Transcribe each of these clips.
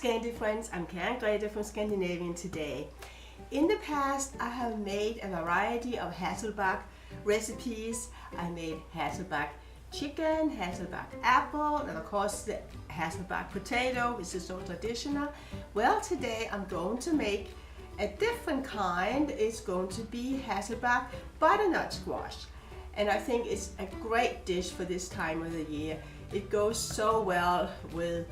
Scandi friends, I'm Grete from Scandinavian today. In the past I have made a variety of Hasselback recipes. I made Hasselback chicken, Hasselback apple, and of course the Hasselback potato, which is so traditional. Well, today I'm going to make a different kind. It's going to be Hasselback butternut squash. And I think it's a great dish for this time of the year. It goes so well with,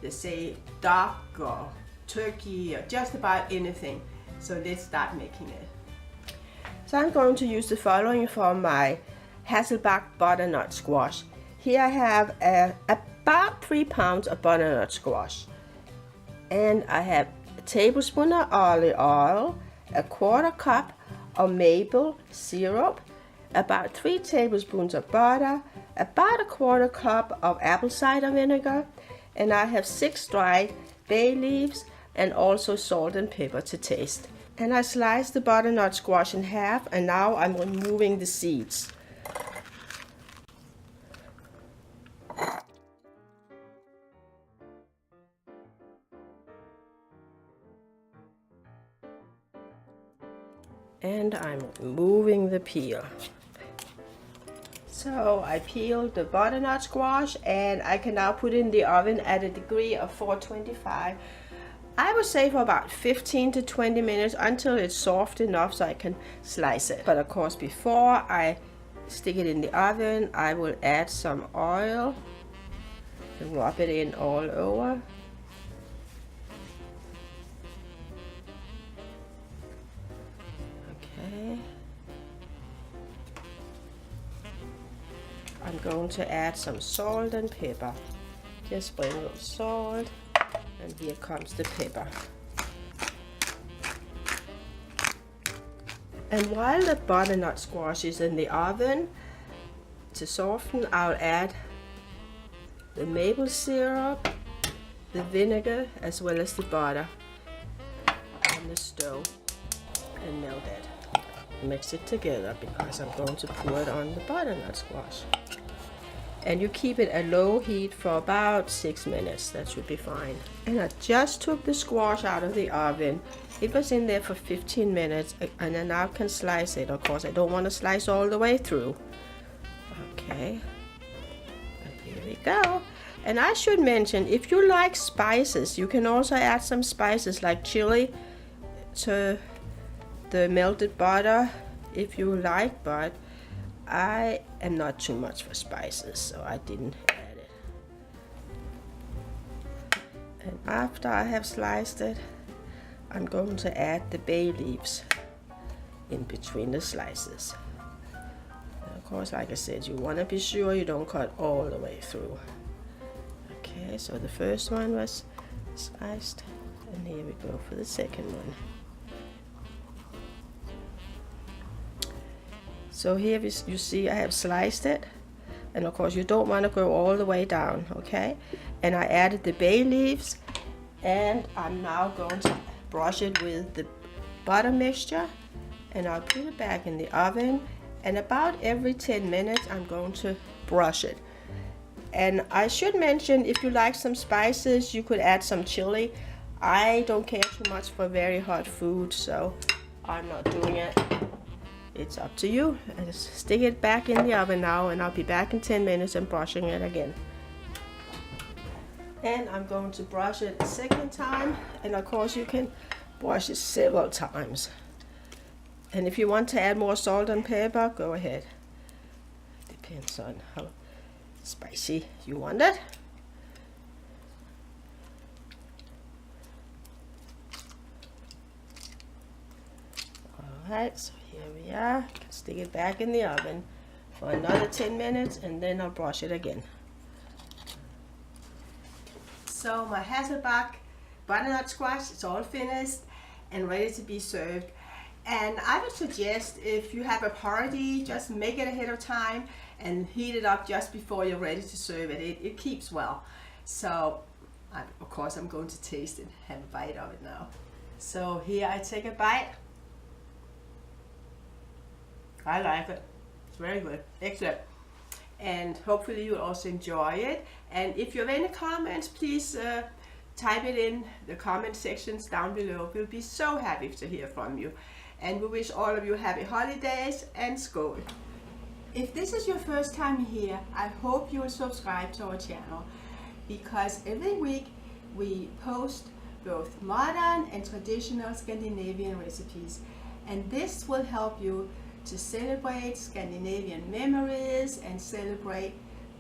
let's say, duck or turkey or just about anything. So let's start making it. So I'm going to use the following for my Hasselback butternut squash. Here I have about 3 pounds of butternut squash. And I have a tablespoon of olive oil, a 1/4 cup of maple syrup, about 3 tablespoons of butter, about a 1/4 cup of apple cider vinegar, and I have 6 dried bay leaves and also salt and pepper to taste. And I sliced the butternut squash in half, and now I'm removing the seeds. And I'm removing the peel. So I peeled the butternut squash and I can now put it in the oven at a degree of 425. I would say for about 15 to 20 minutes until it's soft enough so I can slice it. But of course before I stick it in the oven, I will add some oil and rub it in all over. Okay. I'm going to add some salt and pepper. Just sprinkle salt, and here comes the pepper. And while the butternut squash is in the oven, to soften, I'll add the maple syrup, the vinegar, as well as the butter on the stove and melt it. Mix it together because I'm going to pour it on the butternut squash. And you keep it at low heat for about 6 minutes. That should be fine. And I just took the squash out of the oven. It was in there for 15 minutes, and then I can slice it. Of course, I don't want to slice all the way through. Okay, and here we go. And I should mention, if you like spices, you can also add some spices like chili to the melted butter if you like, but I am not too much for spices, so I didn't add it. And after I have sliced it, I'm going to add the bay leaves in between the slices. And of course, like I said, you want to be sure you don't cut all the way through. Okay, so the first one was sliced, and here we go for the second one. So here you see I have sliced it, and of course you don't want to go all the way down, okay? And I added the bay leaves, and I'm now going to brush it with the butter mixture, and I'll put it back in the oven, and about every 10 minutes I'm going to brush it. And I should mention, if you like some spices, you could add some chili. I don't care too much for very hot food, so I'm not doing it. It's up to you. I just stick it back in the oven now, and I'll be back in 10 minutes and brushing it again. And I'm going to brush it a second time, and of course you can brush it several times. And if you want to add more salt and pepper, go ahead. Depends on how spicy you want it. Alright, so here we are. I can stick it back in the oven for another 10 minutes, and then I'll brush it again. So my Hasselback butternut squash is all finished and ready to be served. And I would suggest, if you have a party, just make it ahead of time and heat it up just before you're ready to serve it. It keeps well. So of course I'm going to taste it, have a bite of it now. So here I take a bite. I like it. It's very good. Excellent. And hopefully you also enjoy it. And if you have any comments, please type it in the comment sections down below. We'll be so happy to hear from you. And we wish all of you happy holidays and skål. If this is your first time here, I hope you will subscribe to our channel, because every week we post both modern and traditional Scandinavian recipes, and this will help you to celebrate Scandinavian memories and celebrate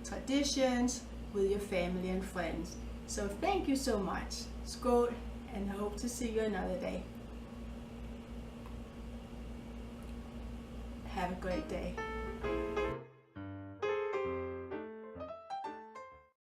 traditions with your family and friends. So thank you so much. Skål, and I hope to see you another day. Have a great day.